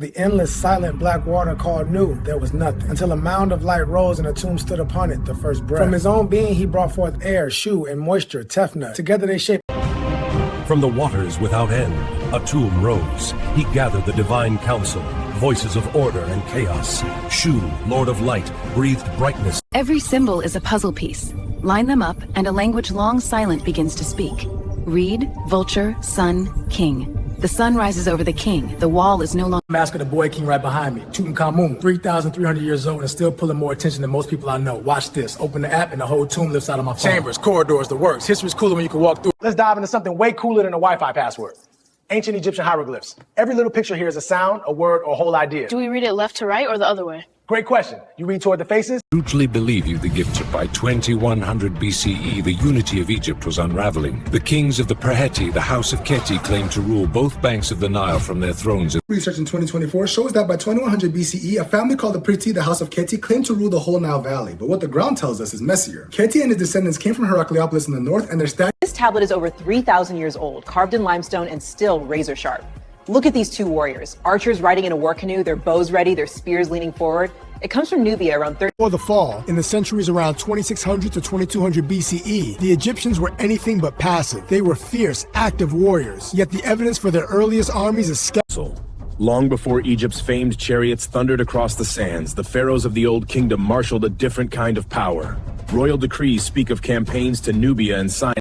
The endless, silent black water called knew there was nothing, until a mound of light rose and a tomb stood upon it, the first breath. From his own being he brought forth air, shu, and moisture, tefnut. Together they shaped. From the waters without end, a tomb rose. He gathered the divine council, voices of order and chaos. Shu, Lord of Light, breathed brightness. Every symbol is a puzzle piece. Line them up, and a language long silent begins to speak. Reed, vulture, sun, king. The sun rises over the king. The wall is no longer. Mask of the boy king right behind me. Tutankhamun, 3,300 years old and still pulling more attention than most people I know. Watch this. Open the app and the whole tomb lifts out of my phone. Chambers, corridors, the works. History's cooler when you can walk through. Let's dive into something way cooler than a Wi-Fi password. Ancient Egyptian hieroglyphs. Every little picture here is a sound, a word, or a whole idea. Do we read it left to right or the other way? Great question. You read toward the faces? Brutally believe you the gift that by 2100 BCE the unity of Egypt was unraveling. The kings of the Praheti, the House of Keti, claimed to rule both banks of the Nile from their thrones. Research in 2024 shows that by 2100 BCE, a family called the Priti, the House of Keti, claimed to rule the whole Nile Valley. But what the ground tells us is messier. Keti and his descendants came from Heracleopolis in the north, and their statue. This tablet is over 3,000 years old, carved in limestone and still razor sharp. Look at these two warriors, archers riding in a war canoe, their bows ready, their spears leaning forward. It comes from Nubia around 30. Before the fall, in the centuries around 2600 to 2200 BCE, the Egyptians were anything but passive. They were fierce, active warriors. Yet the evidence for their earliest armies is skeptical. Long before Egypt's famed chariots thundered across the sands, the pharaohs of the Old Kingdom marshaled a different kind of power. Royal decrees speak of campaigns to Nubia and Sinai.